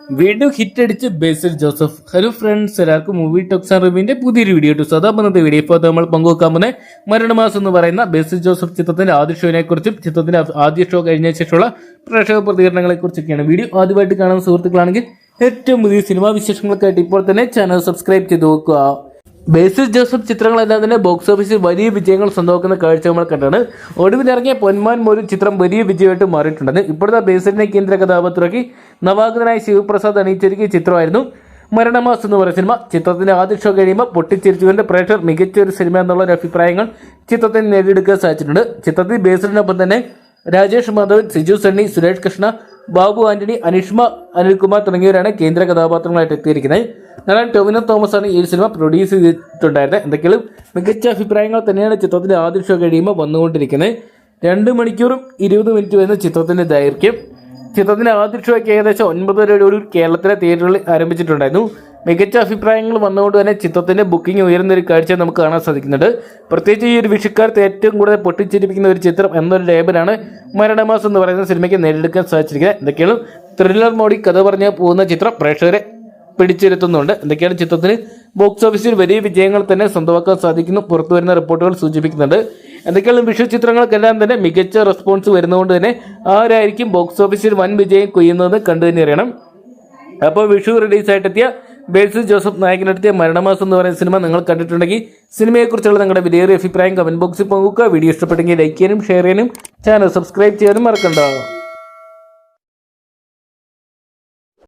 വീണ്ടും ഹിറ്റ് അടിച്ച് ബേസിൽ Joseph. Hello friends, എല്ലാവർക്കും മൂവി ടോക്സ് ആൻഡ് റിവ്യൂവിന്റെ പുതിയൊരു വീഡിയോ ടു ഇന്നത്തെ വീഡിയോ ഇപ്പോൾ നമ്മൾ പങ്കുവെക്കാൻ പോകുന്ന മരണമാസം എന്ന് പറയുന്ന ബേസിൽ ജോസഫ് ചിത്രത്തിന്റെ ആദ്യ ഷോനെ കുറിച്ചും ചിത്രത്തിന്റെ ആദ്യ ഷോ കഴിഞ്ഞ ശേഷമുള്ള പ്രേക്ഷക പ്രതികരണങ്ങളെ കുറിച്ചൊക്കെയാണ്. വീഡിയോ ആദ്യമായിട്ട് കാണുന്ന സുഹൃത്തുക്കളാണെങ്കിൽ ഏറ്റവും പുതിയ സിനിമാ വിശേഷങ്ങൾക്കായിട്ട് ഇപ്പോൾ തന്നെ ചാനൽ സബ്സ്ക്രൈബ് ചെയ്ത് നോക്കുക. ബേസിൽ ജോസഫ് ചിത്രങ്ങളെല്ലാം തന്നെ ബോക്സ് ഓഫീസിൽ വലിയ വിജയങ്ങൾ സ്വന്തമാക്കുന്ന കാഴ്ച നമ്മൾ കണ്ടാണ്. ഒടുവിലിറങ്ങിയ പൊന്മാൻ മോരും ചിത്രം വലിയ വിജയമായിട്ട് മാറിയിട്ടുണ്ടെന്ന് ഇപ്പോഴത്തെ ബേസിലിനെ കേന്ദ്ര കഥാപാത്രമാക്കി നവാഗതനായ ശിവപ്രസാദ് അണിയിച്ചൊരുക്കിയ ചിത്രമായിരുന്നു മരണമാസം എന്ന് പറയുന്ന സിനിമ. ചിത്രത്തിന്റെ ആദ്യ ഷോ കഴിയുമ്പോൾ പൊട്ടിച്ചിരിച്ചുകൊണ്ട് പ്രേക്ഷകർ മികച്ച ഒരു സിനിമ എന്നുള്ള അഭിപ്രായങ്ങൾ ചിത്രത്തിന് നേടിയെടുക്കാൻ സാധിച്ചിട്ടുണ്ട്. ചിത്രത്തിൽ ബേസിലിനൊപ്പം തന്നെ രാജേഷ് മാധവൻ, സിജു സണ്ണി, സുരേഷ് കൃഷ്ണ, ബാബു ആന്റണി, അനിഷ്മ, അനിൽകുമാർ തുടങ്ങിയവരാണ് കേന്ദ്ര കഥാപാത്രങ്ങളായിട്ട് എത്തിയിരിക്കുന്നത്. നടൻ ടൊവിനോ തോമസ് ആണ് ഈ സിനിമ പ്രൊഡ്യൂസ് ചെയ്തിട്ടുണ്ടായിരുന്നത്. എന്തെങ്കിലും മികച്ച അഭിപ്രായങ്ങൾ തന്നെയാണ് ചിത്രത്തിന്റെ ആദ്യ ഷോ കഴിയുമ്പോൾ വന്നുകൊണ്ടിരിക്കുന്നത്. 2 മണിക്കൂറും 20 മിനിറ്റ് വരുന്ന ചിത്രത്തിന്റെ ദൈർഘ്യം. ചിത്രത്തിന്റെ ആദ്യ ഷോയ്ക്ക് ഏകദേശം 9 വരെയോടുകൂടി കേരളത്തിലെ തിയേറ്ററുകളിൽ ആരംഭിച്ചിട്ടുണ്ടായിരുന്നു. മികച്ച അഭിപ്രായങ്ങൾ വന്നുകൊണ്ട് തന്നെ ചിത്രത്തിന്റെ ബുക്കിംഗ് ഉയരുന്ന ഒരു കാഴ്ച നമുക്ക് കാണാൻ സാധിക്കുന്നുണ്ട്. പ്രത്യേകിച്ച് ഈ ഒരു വിഷുക്കാലത്ത് ഏറ്റവും കൂടുതൽ പൊട്ടിച്ചിരിപ്പിക്കുന്ന ഒരു ചിത്രം എന്നൊരു ലേബലാണ് മരണമാസം എന്ന് പറയുന്ന സിനിമയ്ക്ക് നേടിയെടുക്കാൻ സാധിച്ചിരിക്കുന്നത്. എന്തൊക്കെയാണ് ത്രില്ലർ മോഡി കഥ പറഞ്ഞ് പോകുന്ന ചിത്രം പ്രേക്ഷകരെ പിടിച്ചിരുത്തുന്നുണ്ട്. എന്തൊക്കെയാണ് ചിത്രത്തിന് ബോക്സ് ഓഫീസിൽ വലിയ വിജയങ്ങൾ തന്നെ സ്വന്തമാക്കാൻ സാധിക്കുന്നു പുറത്തു വരുന്ന റിപ്പോർട്ടുകൾ സൂചിപ്പിക്കുന്നുണ്ട്. എന്തൊക്കെയാണ് വിഷു ചിത്രങ്ങൾക്കെല്ലാം തന്നെ മികച്ച റെസ്പോൺസ് വരുന്നതുകൊണ്ട് തന്നെ ആരായിരിക്കും ബോക്സ് ഓഫീസിൽ വൻ വിജയം കൊയ്യുന്നത് കണ്ടു തന്നെ അറിയണം. അപ്പോൾ വിഷു റിലീസായിട്ടെത്തിയ ബേസിൽ ജോസഫ് നായകനെത്തിയ മരണമാസം എന്ന് പറയുന്ന സിനിമ നിങ്ങൾ കണ്ടിട്ടുണ്ടെങ്കിൽ സിനിമയെക്കുറിച്ചുള്ള നിങ്ങളുടെ വിലയേറിയ അഭിപ്രായം കമന്റ് ബോക്സിൽ പങ്കുവെക്കുക. വീഡിയോ ഇഷ്ടപ്പെട്ടെങ്കിൽ ലൈക്ക് ചെയ്യാനും ഷെയർ ചെയ്യാനും ചാനൽ സബ്സ്ക്രൈബ് ചെയ്യാനും മറക്കണ്ട.